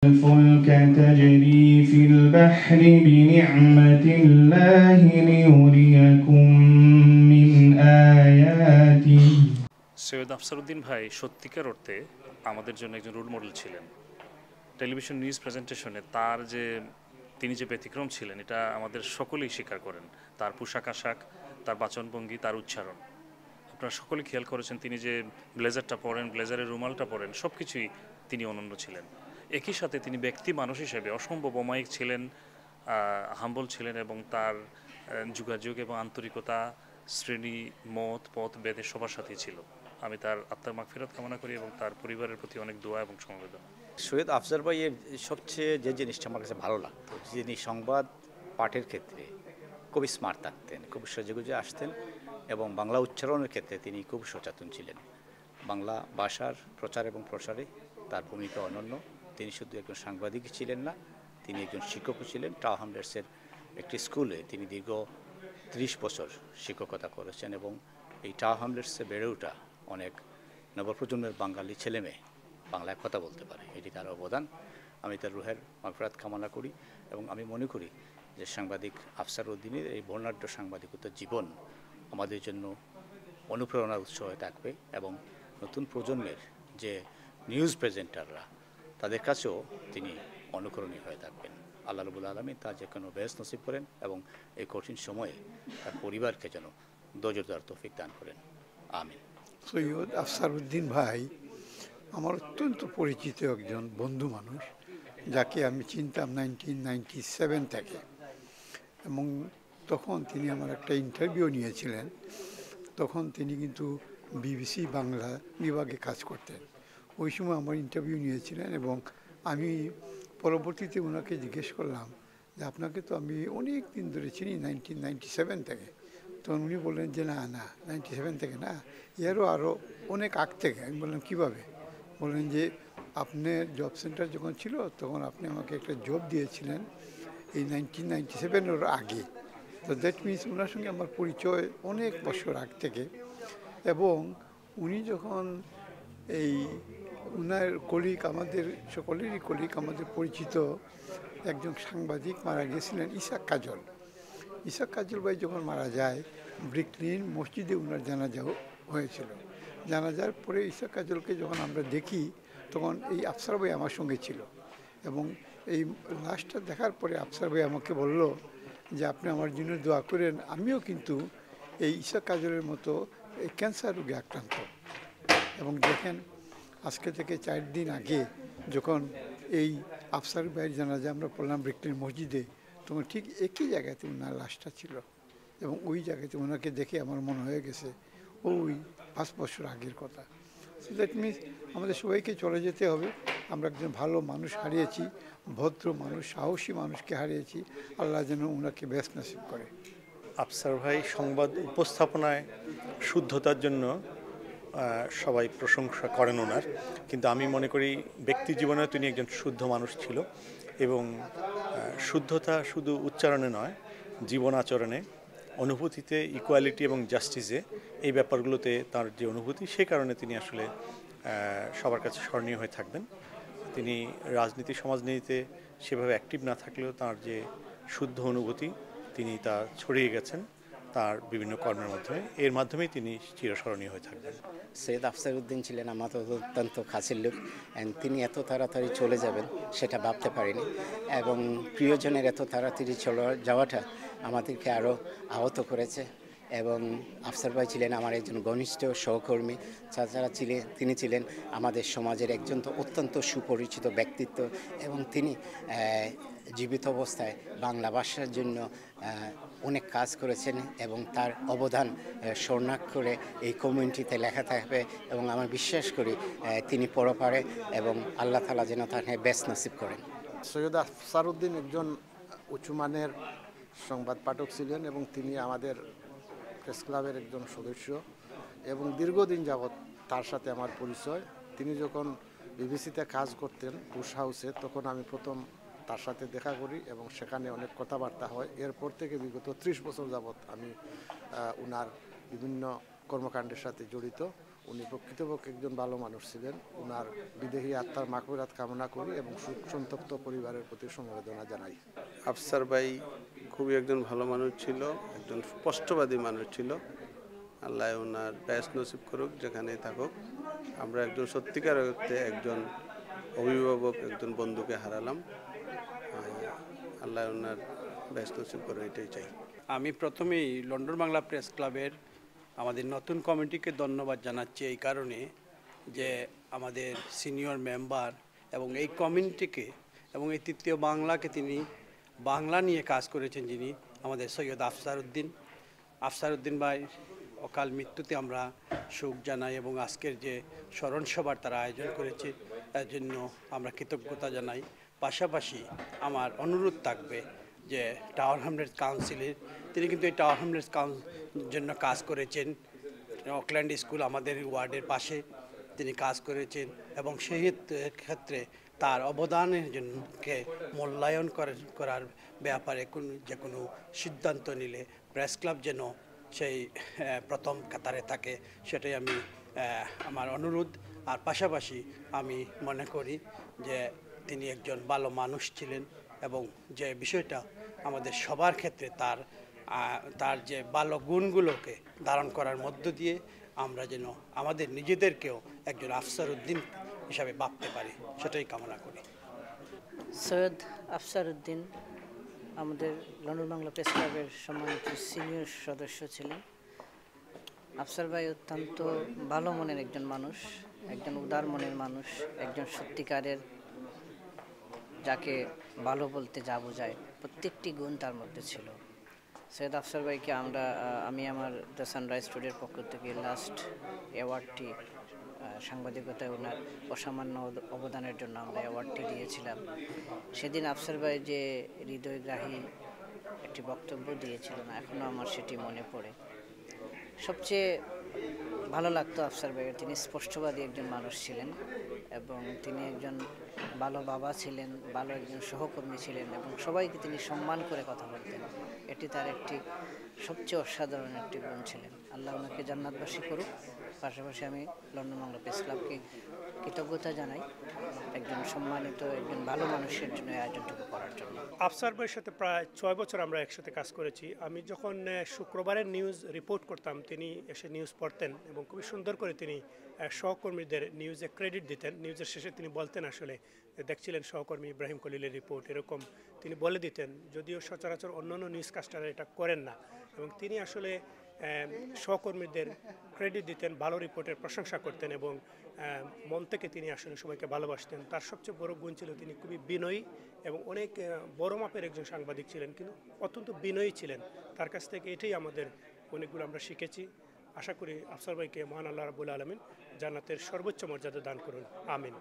الفلك تجري في البحر بنعمة الله ليريكم من آياته। সৈয়দ আফসারউদ্দিন ভাই সত্যিকার অর্থে আমাদের জন্য একজন রোল মডেল ছিলেন। টেলিভিশন নিউজ প্রেজেন্টেশনে তিনি যে ব্যতিক্রম ছিলেন এটা আমাদের সকলেই স্বীকার করেন। তার পোশাক আশাক, তার বাচনভঙ্গি, তার উচ্চারণ, আপনারা সকলে খেয়াল করেছেন। তিনি যে ব্লেজারটা পরেন, ব্লেজারের রুমালটা পরেন, সব কিছুই তিনি অনন্য ছিলেন। একই সাথে তিনি ব্যক্তি মানুষ হিসেবে অসম্ভব অমায়িক ছিলেন, হাম্বল ছিলেন, এবং তার যোগাযোগ এবং আন্তরিকতা শ্রেণী, মত, পথ, ভেদে সবার সাথেই ছিল। আমি তার আত্মার মাগফিরাত কামনা করি এবং তার পরিবারের প্রতি অনেক দোয়া এবং সমবেদনা। সৈয়দ আফজার ভাইয়ের সবচেয়ে যে জিনিসটা আমার কাছে ভালো লাগতো, যিনি সংবাদ পাঠের ক্ষেত্রে খুবই স্মার্ট থাকতেন, খুব সেজেগুজে আসতেন, এবং বাংলা উচ্চারণের ক্ষেত্রে তিনি খুব সচেতন ছিলেন। বাংলা ভাষার প্রচার এবং প্রসারে তার ভূমিকা অনন্য। তিনি শুধু একজন সাংবাদিকই ছিলেন না, তিনি একজন শিক্ষকও ছিলেন। টাও হামলেটসের একটি স্কুলে তিনি দীর্ঘ 30 বছর শিক্ষকতা করেছেন, এবং এই টাও হামলেটসে বেড়ে ওঠা অনেক নবপ্রজন্মের বাঙালি ছেলেমেয়ে বাংলায় কথা বলতে পারে, এটি তার অবদান। আমি তার রুহের মাগফিরাত কামনা করি, এবং আমি মনে করি যে সাংবাদিক আফসারউদ্দিনের এই বর্ণাঢ্য সাংবাদিকতার জীবন আমাদের জন্য অনুপ্রেরণার উৎস হয়ে থাকবে, এবং নতুন প্রজন্মের যে নিউজ প্রেজেন্টাররা তাদের কাছেও তিনি অনুকরণীয় হয়ে থাকবেন। আল্লাহ রাব্বুল আলামিন তার যে কোনো বেহেশত নসিব করেন, এবং এই কঠিন সময়ে তার পরিবারকে যেন ধৈর্য ধরার তৌফিক দান করেন। আমিন। সৈয়দ আফসারউদ্দিন ভাই আমার অত্যন্ত পরিচিত একজন বন্ধু মানুষ, যাকে আমি চিনতাম 1997 থেকে, এবং তখন তিনি আমার একটা ইন্টারভিউ নিয়েছিলেন। তখন তিনি কিন্তু বিবিসি বাংলা বিভাগে কাজ করতেন। ওই সময় আমার ইন্টারভিউ নিয়েছিলেন, এবং আমি পরবর্তীতে ওনাকে জিজ্ঞেস করলাম যে আপনাকে তো আমি অনেক দিন ধরে চিনি, 1997 থেকে। তখন উনি বললেন যে না 97 থেকে না, আরও অনেক আগ থেকে। আমি বললাম কীভাবে? বললেন যে আপনার জব সেন্টার যখন ছিল তখন আপনি আমাকে একটা জব দিয়েছিলেন এই 1997-এর আগে। তো দ্যাট মিনস ওনার সঙ্গে আমার পরিচয় অনেক বছর আগ থেকে। এবং উনি যখন উনার কলিগ, আমাদের সকলেরই কলিগ, আমাদের পরিচিত একজন সাংবাদিক মারা গেছিলেন, ইসাক কাজল। ইসাক কাজল ভাই যখন মারা যায়, ব্রুকলিন মসজিদে ওনার জানাজাও হয়েছিল। জানাজার পরে ইসাক কাজলকে যখন আমরা দেখি, তখন এই আফসার ভাই আমার সঙ্গে ছিল, এবং এই লাশটা দেখার পরে আফসার ভাই আমাকে বলল যে আপনি আমার জন্য দোয়া করেন, আমিও কিন্তু এই ইসাক কাজলের মতো এই ক্যান্সার রোগে আক্রান্ত। এবং দেখেন, আজকে থেকে 4 দিন আগে যখন এই আফসার ভাইয়ের জানাজা আমরা পড়লাম ব্রুকলিন মসজিদে, তখন ঠিক একই জায়গাতে ওনার লাশটা ছিল, এবং ওই জায়গাতে ওনাকে দেখে আমার মনে হয়ে গেছে ওই 5 বছর আগের কথা। সো দ্যাট মিনস আমাদের সবাইকে চলে যেতে হবে। আমরা একজন ভালো মানুষ হারিয়েছি, ভদ্র মানুষ, সাহসী মানুষকে হারিয়েছি। আল্লাহ যেন ওনাকে বেশ নসিব করে। আফসার ভাই সংবাদ উপস্থাপনায় শুদ্ধতার জন্য সবাই প্রশংসা করেন ওনার, কিন্তু আমি মনে করি ব্যক্তি জীবনেও তিনি একজন শুদ্ধ মানুষ ছিল, এবং শুদ্ধতা শুধু উচ্চারণে নয়, জীবন আচরণে, অনুভূতিতে, ইকুয়ালিটি এবং জাস্টিসে, এই ব্যাপারগুলোতে তার যে অনুভূতি, সেই কারণে তিনি আসলে সবার কাছে স্মরণীয় হয়ে থাকবেন। তিনি রাজনীতি, সমাজনীতিতে সেভাবে অ্যাক্টিভ না থাকলেও তার যে শুদ্ধ অনুভূতি তিনি তা ছড়িয়ে গেছেন তার বিভিন্ন কর্মের মাধ্যমে, এর মাধ্যমেই তিনি চিরস্মরণীয় হয়ে থাকবেন। সৈয়দ আফসারউদ্দিন ছিলেন আমাদের অত্যন্ত কাছের লোক, তিনি এত তাড়াতাড়ি চলে যাবেন সেটা ভাবতে পারিনি, এবং প্রিয়জনের এত তাড়াতাড়ি চলে যাওয়াটা আমাদেরকে আরও আহত করেছে। এবং আফসার ভাই ছিলেন আমার একজন ঘনিষ্ঠ সহকর্মী, তাছাড়া তিনি ছিলেন আমাদের সমাজের একজন তো অত্যন্ত সুপরিচিত ব্যক্তিত্ব, এবং তিনি জীবিত অবস্থায় বাংলা ভাষার জন্য অনেক কাজ করেছেন, এবং তার অবদান স্বর্ণাক্ষরে এই কমিউনিটিতে লেখা থাকবে, এবং আমি বিশ্বাস করি তিনি পরপারে, এবং আল্লাহ তাআলা যেন তাকে বেশ নসিব করেন। সৈয়দ আফসারউদ্দিন একজন উঁচুমানের সংবাদ পাঠক ছিলেন, এবং তিনি আমাদের প্রেস ক্লাবের একজন সদস্য, এবং দীর্ঘদিন যাবৎ তার সাথে আমার পরিচয়। তিনি যখন বিবিসিতে কাজ করতেন বুশ হাউসে, তখন আমি প্রথম তার সাথে দেখা করি, এবং সেখানে অনেক কথাবার্তা হয়। এরপর থেকে বিগত 30 বছর যাবৎ আমি ওনার বিভিন্ন কর্মকাণ্ডের সাথে জড়িত। উনি প্রকৃতপক্ষে একজন ভালো মানুষ ছিলেন। ওনার বিদেহী আত্মার মাগফিরাত কামনা করি এবং শোক সন্তপ্ত পরিবারের প্রতি সমবেদনা জানাই। আফসার ভাই খুবই একজন ভালো মানুষ ছিল, একজন স্পষ্টবাদী মানুষ ছিল। আল্লাহ ওনার ব্যস্ত নসিব করুক যেখানেই থাকুক। আমরা একজন সত্যিকার অর্থে একজন অভিভাবক, একজন বন্ধুকে হারালাম। আল্লাহ ওনার ব্যস্ত নসিব করুক, এটাই চাই। আমি প্রথমেই লন্ডন বাংলা প্রেস ক্লাবের আমাদের নতুন কমিটিকে ধন্যবাদ জানাচ্ছি এই কারণে যে আমাদের সিনিয়র মেম্বার এবং এই কমিউনিটিকে এবং এই তৃতীয় বাংলাকে তিনি বাংলা নিয়ে কাজ করেছেন, যিনি আমাদের সৈয়দ আফসার উদ্দিন ভাই অকাল মৃত্যুতে আমরা শোক জানাই এবং আজকের যে স্মরণ সভার তারা আয়োজন করেছে তার জন্য আমরা কৃতজ্ঞতা জানাই। পাশাপাশি আমার অনুরোধ থাকবে যে টাওয়ার হ্যামলেটস কাউন্সিলের তিনি কিন্তু এই টাওয়ার হ্যামলেটস জন্য কাজ করেছেন। অকল্যান্ড স্কুল আমাদের ওয়ার্ডের পাশে তিনি কাজ করেছেন এবং সেই ক্ষেত্রে তার অবদানের জন্যকে মূল্যায়ন করার ব্যাপারে যে কোনো সিদ্ধান্ত নিলে প্রেস ক্লাব যেন সেই প্রথম কাতারে থাকে, সেটাই আমি আমার অনুরোধ। আর পাশাপাশি আমি মনে করি যে তিনি একজন ভালো মানুষ ছিলেন এবং যে বিষয়টা আমাদের সবার ক্ষেত্রে তার যে ভালো গুণগুলোকে ধারণ করার মধ্য দিয়ে আমরা যেন আমাদের নিজেদেরকেও একজন আফসার উদ্দিন হিসাবে ভাবতে পারি, সেটাই কামনা করি। সৈয়দ আফসার উদ্দিন আমাদের লন্ডন বাংলা প্রেস ক্লাবের সম্মানিত সিনিয়র সদস্য ছিলেন। আফসার ভাই অত্যন্ত ভালো মনের একজন মানুষ, একজন উদার মনের মানুষ, একজন সত্যিকারের যাকে ভালো বলতে যা বোঝায় প্রত্যেকটি গুণ তার মধ্যে ছিল। সৈয়দ আফসার ভাইকে আমি আমার দ্য সানরাইজ স্টুডিওর পক্ষ থেকে লাস্ট অ্যাওয়ার্ডটি সাংবাদিকতায় ওনার অসামান্য অবদানের জন্য আমরা অ্যাওয়ার্ডটি দিয়েছিলাম। সেদিন আফসার ভাই যে হৃদয়গ্রাহী একটি বক্তব্য দিয়েছিলেন, এখনও আমার সেটি মনে পড়ে। সবচেয়ে ভালো লাগতো আফসার ভাইয়ের, তিনি স্পষ্টবাদী একজন মানুষ ছিলেন এবং তিনি একজন ভালো বাবা ছিলেন, ভালো একজন সহকর্মী ছিলেন এবং সবাইকে তিনি সম্মান করে কথা বলতেন। এটি তার একটি সবচেয়ে অসাধারণ একটি গুণ ছিলেন। আল্লাহ ওনাকে জান্নাতবাসী করুক। পাশাপাশি আমি লন্ডন বাংলা প্রেস ক্লাবকে কৃতজ্ঞতা জানাই একজন সম্মানিত একজন ভালো মানুষের জন্য আয়োজনটুকু করার জন্য। আফসার ভাইয়ের সাথে প্রায় 6 বছর আমরা একসাথে কাজ করেছি। আমি যখন শুক্রবারের নিউজ রিপোর্ট করতাম তিনি এসে নিউজ পড়তেন এবং খুবই সুন্দর করে তিনি সহকর্মীদের নিউজে ক্রেডিট দিতেন। নিউজের শেষে তিনি বলতেন আসলে দেখছিলেন সহকর্মী ইব্রাহিম খলিলের রিপোর্ট, এরকম তিনি বলে দিতেন, যদিও সচরাচর অন্যান্য নিউজ কাস্টাররা এটা করেন না। এবং তিনি আসলে সহকর্মীদের ক্রেডিট দিতেন, ভালো রিপোর্টের প্রশংসা করতেন এবং মন থেকে তিনি আসলে সবাইকে ভালোবাসতেন। তার সবচেয়ে বড় গুণ ছিল তিনি খুবই বিনয়ী এবং অনেক বড় মাপের একজন সাংবাদিক ছিলেন, কিন্তু অত্যন্ত বিনয়ী ছিলেন। তার কাছ থেকে এটাই আমাদের অনেকগুলো আমরা শিখেছি। আশা করি আফসার ভাইকে মহান আল্লাহ রাব্বুল আলামিন জান্নাতের সর্বোচ্চ মর্যাদা দান করুন, আমিন।